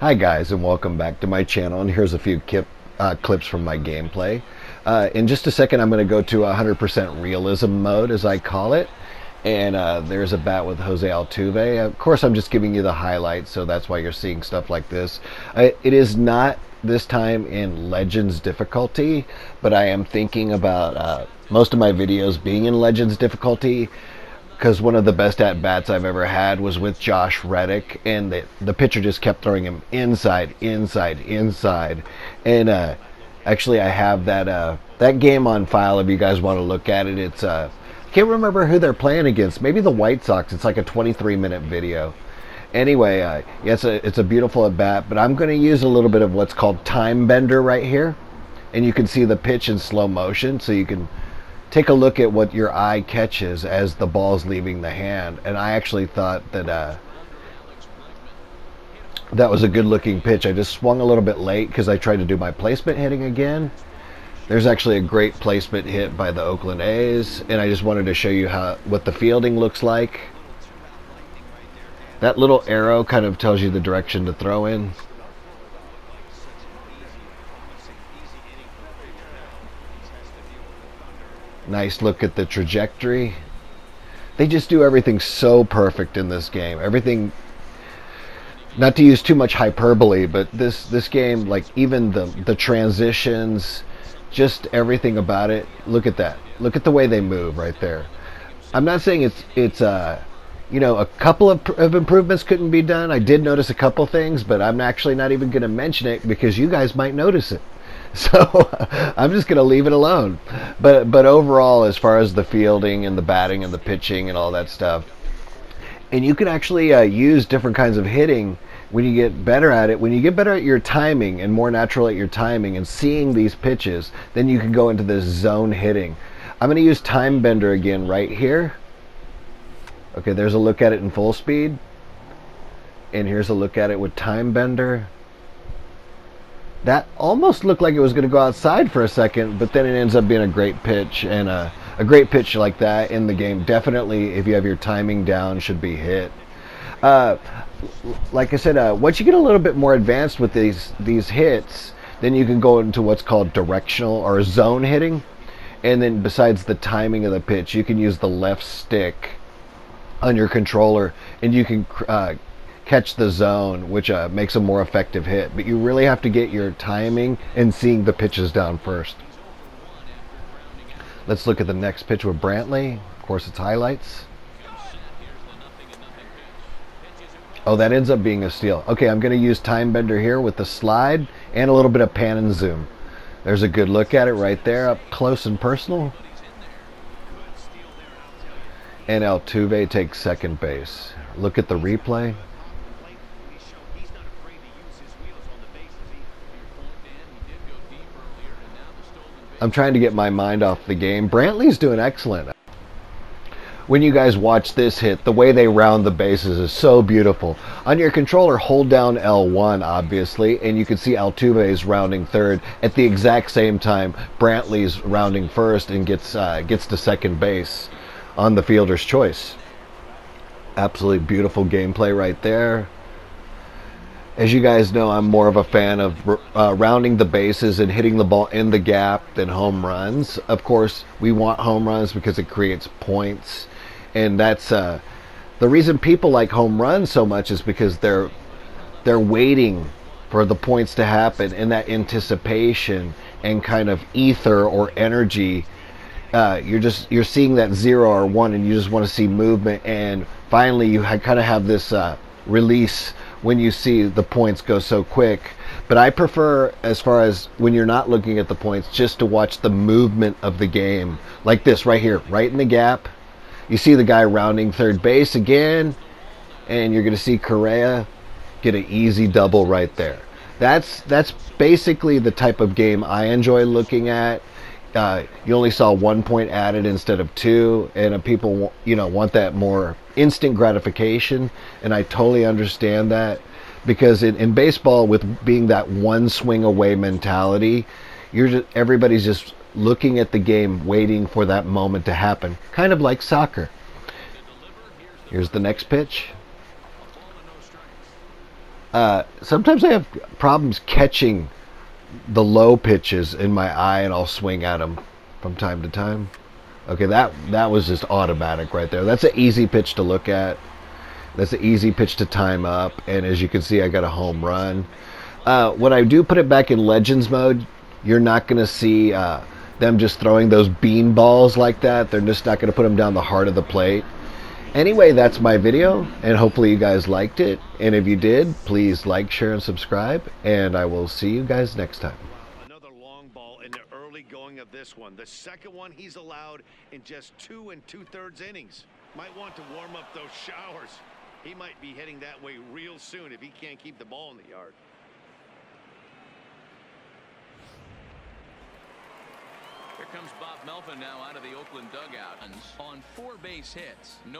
Hi guys, and welcome back to my channel, and here's a few clips from my gameplay. In just a second I'm going to go to 100% realism mode, as I call it, and there's a bat with Jose Altuve. Of course I'm just giving you the highlights, so that's why you're seeing stuff like this. It is not this time in Legends difficulty, but I am thinking about most of my videos being in Legends difficulty, because one of the best at-bats I've ever had was with Josh Reddick, and the pitcher just kept throwing him inside. And actually I have that game on file if you guys want to look at it. It's I can't remember who they're playing against. Maybe the White Sox. It's like a 23-minute video. Anyway, yeah, it's a beautiful at-bat, but I'm going to use a little bit of what's called Time Bender right here. And you can see the pitch in slow motion, so you can take a look at what your eye catches as the ball's leaving the hand. And I actually thought that that was a good looking pitch. I just swung a little bit late because I tried to do my placement hitting again. There's actually a great placement hit by the Oakland A's, and I just wanted to show you what the fielding looks like. That little arrow kind of tells you the direction to throw in. Nice look at the trajectory. They just do everything so perfect in this game. Everything, not to use too much hyperbole, but this game, like even the transitions, just everything about it. Look at that. Look at the way they move right there. I'm not saying it's you know, a couple of improvements couldn't be done. I did notice a couple things, but I'm actually not even going to mention it because you guys might notice it. So I'm just going to leave it alone. But overall, as far as the fielding and the batting and the pitching and all that stuff, and you can actually use different kinds of hitting when you get better at it. When you get better at your timing and more natural at your timing and seeing these pitches, then you can go into this zone hitting. I'm going to use Time Bender again right here. Okay, there's a look at it in full speed. And here's a look at it with Time Bender. That almost looked like it was going to go outside for a second, but then it ends up being a great pitch, and a great pitch like that in the game, definitely, if you have your timing down, should be hit. Like I said, once you get a little bit more advanced with these hits, then you can go into what's called directional or zone hitting, and then besides the timing of the pitch, you can use the left stick on your controller, and you can catch the zone, which makes a more effective hit. But you really have to get your timing and seeing the pitches down first. Let's look at the next pitch with Brantley. Of course, it's highlights. Oh, that ends up being a steal. Okay, I'm going to use Time Bender here with the slide and a little bit of pan and zoom. There's a good look at it right there, up close and personal. And Altuve takes second base. Look at the replay. I'm trying to get my mind off the game. Brantley's doing excellent. When you guys watch this hit, the way they round the bases is so beautiful. On your controller, hold down L1, obviously, and you can see Altuve's rounding third. At the exact same time, Brantley's rounding first and gets to second base on the fielder's choice. Absolutely beautiful gameplay right there. As you guys know, I'm more of a fan of rounding the bases and hitting the ball in the gap than home runs. Of course, we want home runs because it creates points, and that's the reason people like home runs so much, is because they're waiting for the points to happen, and that anticipation and kind of ether or energy. You're seeing that 0 or 1, and you just want to see movement, and finally you kind of have this release when you see the points go so quick. But I prefer, as far as when you're not looking at the points, just to watch the movement of the game. Like this right here, right in the gap. You see the guy rounding third base again, and you're going to see Correa get an easy double right there. That's basically the type of game I enjoy looking at. You only saw 1 point added instead of 2, and people want that more instant gratification, and I totally understand that, because in baseball, with being that one swing away mentality, everybody's just looking at the game, waiting for that moment to happen, kind of like soccer. Here's the next pitch. Sometimes I have problems catching the low pitches in my eye, and I'll swing at them from time to time. Okay, that was just automatic right there. That's an easy pitch to look at. That's an easy pitch to time up, and as you can see, I got a home run. When I do put it back in Legends mode, you're not going to see them just throwing those bean balls like that. They're just not going to put them down the heart of the plate. Anyway, that's my video, and hopefully you guys liked it. And if you did, please like, share, and subscribe, and I will see you guys next time. Another long ball in the early going of this one. The second one he's allowed in just 2 2/3 innings. Might want to warm up those showers. He might be heading that way real soon if he can't keep the ball in the yard. Here comes Bob Melvin now out of the Oakland dugout on 4 base hits. No